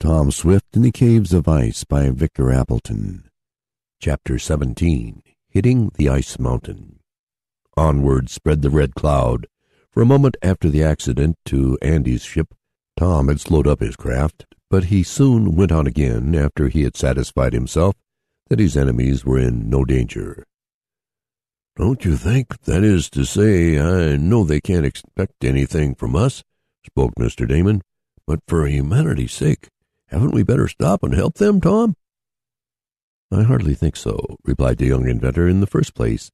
Tom Swift in the Caves of Ice by Victor Appleton. Chapter 17. Hitting the Ice Mountain. Onward spread the Red Cloud. For a moment after the accident to Andy's ship, Tom had slowed up his craft, but he soon went on again after he had satisfied himself that his enemies were in no danger. "Don't you think, that is to say, I know they can't expect anything from us," spoke Mr. Damon, "but for humanity's sake, haven't we better stop and help them, Tom?" "I hardly think so," replied the young inventor. "In the first place,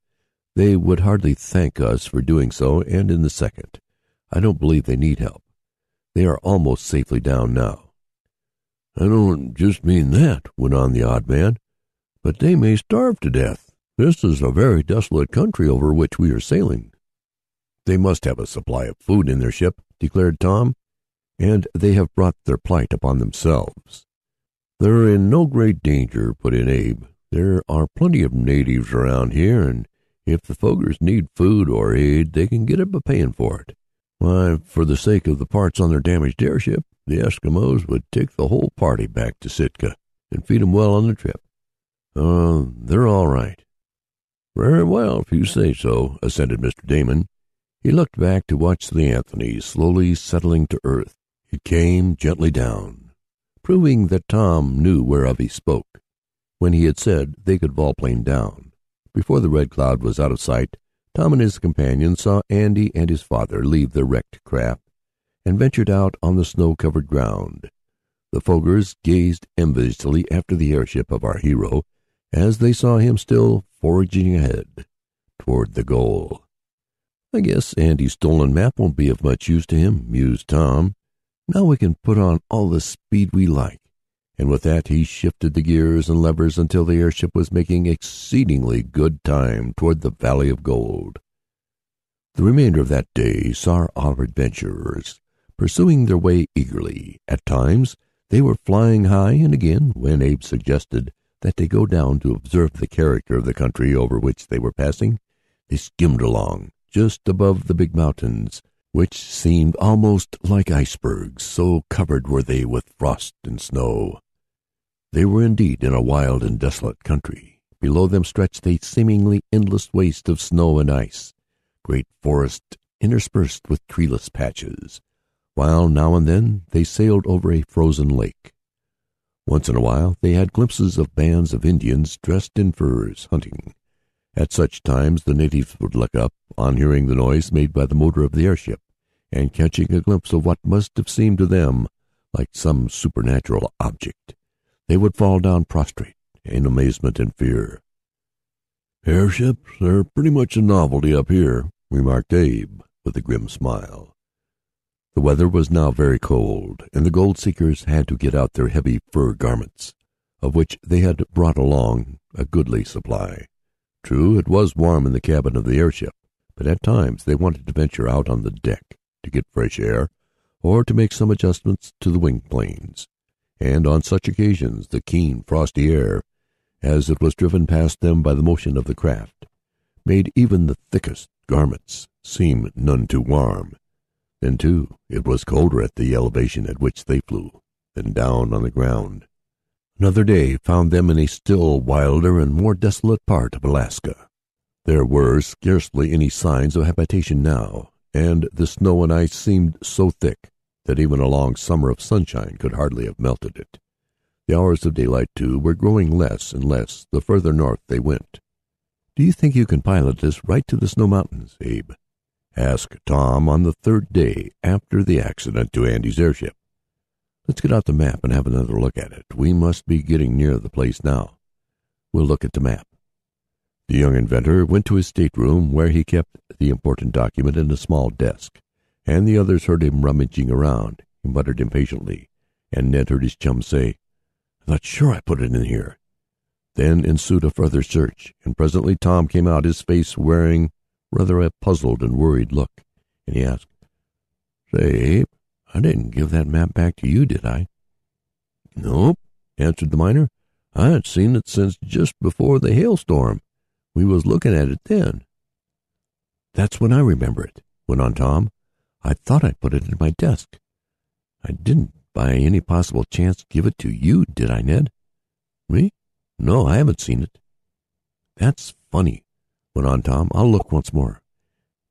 they would hardly thank us for doing so, and in the second, I don't believe they need help. They are almost safely down now." "I don't just mean that," went on the odd man, "but they may starve to death. This is a very desolate country over which we are sailing." "They must have a supply of food in their ship," declared Tom, "and they have brought their plight upon themselves." "They're in no great danger," put in Abe. "There are plenty of natives around here, and if the Foggers need food or aid, they can get it by paying for it. Why, for the sake of the parts on their damaged airship, the Eskimos would take the whole party back to Sitka and feed 'em well on the trip. They're all right." "Very well, if you say so," assented Mr. Damon. He looked back to watch the Anthony slowly settling to earth. It came gently down, proving that Tom knew whereof he spoke when he had said they could volplane down. Before the Red Cloud was out of sight, Tom and his companion saw Andy and his father leave their wrecked craft and ventured out on the snow-covered ground. The Foggers gazed enviously after the airship of our hero as they saw him still forging ahead toward the goal. "I guess Andy's stolen map won't be of much use to him," mused Tom. "Now we can put on all the speed we like." And with that he shifted the gears and levers until the airship was making exceedingly good time toward the Valley of Gold. The remainder of that day saw our adventurers pursuing their way eagerly. At times they were flying high, and again, when Abe suggested that they go down to observe the character of the country over which they were passing, they skimmed along just above the big mountains, which seemed almost like icebergs, so covered were they with frost and snow. They were indeed in a wild and desolate country. Below them stretched a seemingly endless waste of snow and ice, great forests interspersed with treeless patches, while now and then they sailed over a frozen lake. Once in a while they had glimpses of bands of Indians dressed in furs, hunting. At such times the natives would look up on hearing the noise made by the motor of the airship, and catching a glimpse of what must have seemed to them like some supernatural object, they would fall down prostrate in amazement and fear. "Airships are pretty much a novelty up here," remarked Abe with a grim smile. The weather was now very cold, and the gold seekers had to get out their heavy fur garments, of which they had brought along a goodly supply. True, it was warm in the cabin of the airship, but at times they wanted to venture out on the deck to get fresh air or to make some adjustments to the wing planes, and on such occasions the keen, frosty air, as it was driven past them by the motion of the craft, made even the thickest garments seem none too warm. Then, too, it was colder at the elevation at which they flew than down on the ground. Another day found them in a still wilder and more desolate part of Alaska. There were scarcely any signs of habitation now, and the snow and ice seemed so thick that even a long summer of sunshine could hardly have melted it. The hours of daylight, too, were growing less and less the further north they went. "Do you think you can pilot us right to the Snow Mountains, Abe?" asked Tom on the third day after the accident to Andy's airship. "Let's get out the map and have another look at it. We must be getting near the place now. We'll look at the map." The young inventor went to his stateroom, where he kept the important document in a small desk, and the others heard him rummaging around. He muttered impatiently, and Ned heard his chum say, "I thought sure I put it in here." Then ensued a further search, and presently Tom came out, his face wearing rather a puzzled and worried look, and he asked, "Say, Abe, I didn't give that map back to you, did I?" "Nope," answered the miner. "I had seen it since just before the hailstorm. We was looking at it then." "That's when I remember it," went on Tom. "I thought I put it in my desk. I didn't by any possible chance give it to you, did I, Ned?" "Me? No, I haven't seen it." "That's funny," went on Tom. "I'll look once more.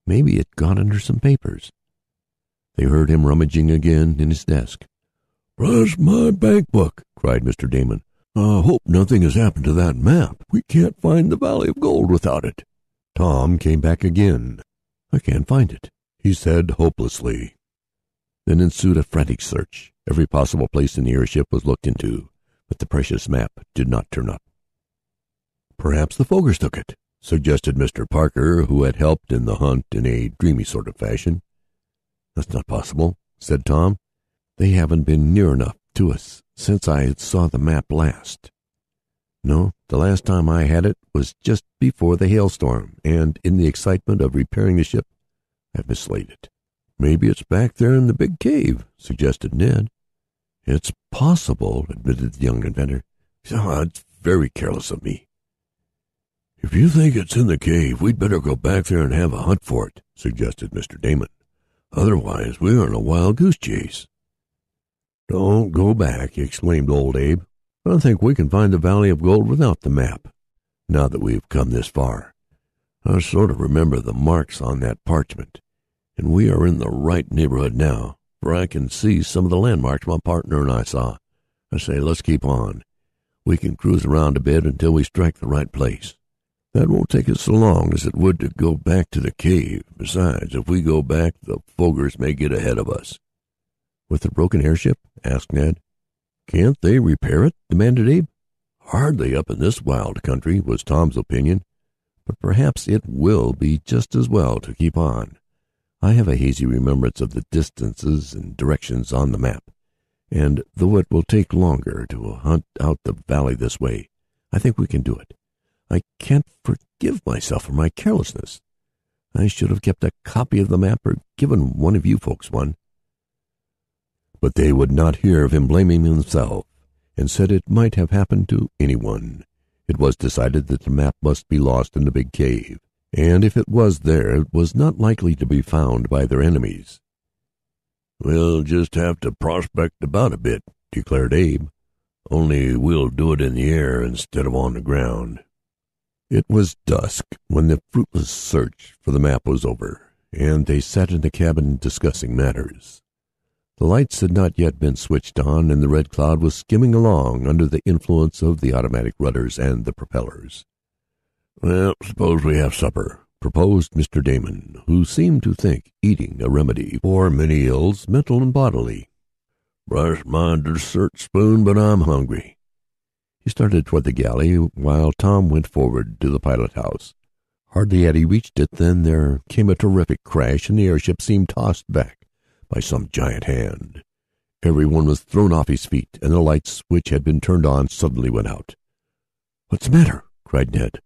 Maybe it got under some papers." They heard him rummaging again in his desk. "Bless my bank book!" cried Mr. Damon. "I hope nothing has happened to that map. We can't find the Valley of Gold without it." Tom came back again. "I can't find it," he said hopelessly. Then ensued a frantic search. Every possible place in the airship was looked into, but the precious map did not turn up. "Perhaps the Fogers took it," suggested Mr. Parker, who had helped in the hunt in a dreamy sort of fashion. "That's not possible," said Tom. "They haven't been near enough to us since I saw the map last. No, the last time I had it was just before the hailstorm, and in the excitement of repairing the ship, I've mislaid it." "Maybe it's back there in the big cave," suggested Ned. "It's possible," admitted the young inventor. "It's very careless of me." "If you think it's in the cave, we'd better go back there and have a hunt for it," suggested Mr. Damon. "Otherwise, we're on a wild goose chase." "Don't go back," exclaimed old Abe. "I think we can find the Valley of Gold without the map, now that we've come this far. I sort of remember the marks on that parchment, and we are in the right neighborhood now, for I can see some of the landmarks my partner and I saw. I say, let's keep on. We can cruise around a bit until we strike the right place. That won't take us so long as it would to go back to the cave. Besides, if we go back, the Fogers may get ahead of us." "With the broken airship?" asked Ned. "Can't they repair it?" demanded Abe. "Hardly up in this wild country," was Tom's opinion. "But perhaps it will be just as well to keep on. I have a hazy remembrance of the distances and directions on the map, and though it will take longer to hunt out the valley this way, I think we can do it. I can't forgive myself for my carelessness. I should have kept a copy of the map or given one of you folks one." But they would not hear of him blaming himself, and said it might have happened to anyone. It was decided that the map must be lost in the big cave, and if it was there, it was not likely to be found by their enemies. "We'll just have to prospect about a bit," declared Abe. "Only we'll do it in the air instead of on the ground." It was dusk when the fruitless search for the map was over, and they sat in the cabin discussing matters. The lights had not yet been switched on, and the Red Cloud was skimming along under the influence of the automatic rudders and the propellers. "Well, suppose we have supper," proposed Mr. Damon, who seemed to think eating a remedy for many ills, mental and bodily. "Brush my dessert spoon, but I'm hungry." He started toward the galley, while Tom went forward to the pilot house. Hardly had he reached it than there came a terrific crash, and the airship seemed tossed back by some giant hand. Everyone was thrown off his feet, and the lights, which had been turned on, suddenly went out. "What's the matter?" cried Ned.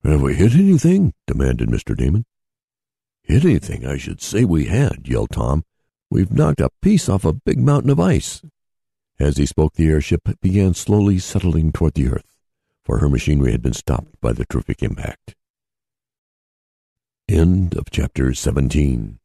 "Have we hit anything?" demanded Mr. Damon. "Hit anything? I should say we had," yelled Tom. "We've knocked a piece off a big mountain of ice." As he spoke, the airship began slowly settling toward the earth, for her machinery had been stopped by the terrific impact. End of chapter 17.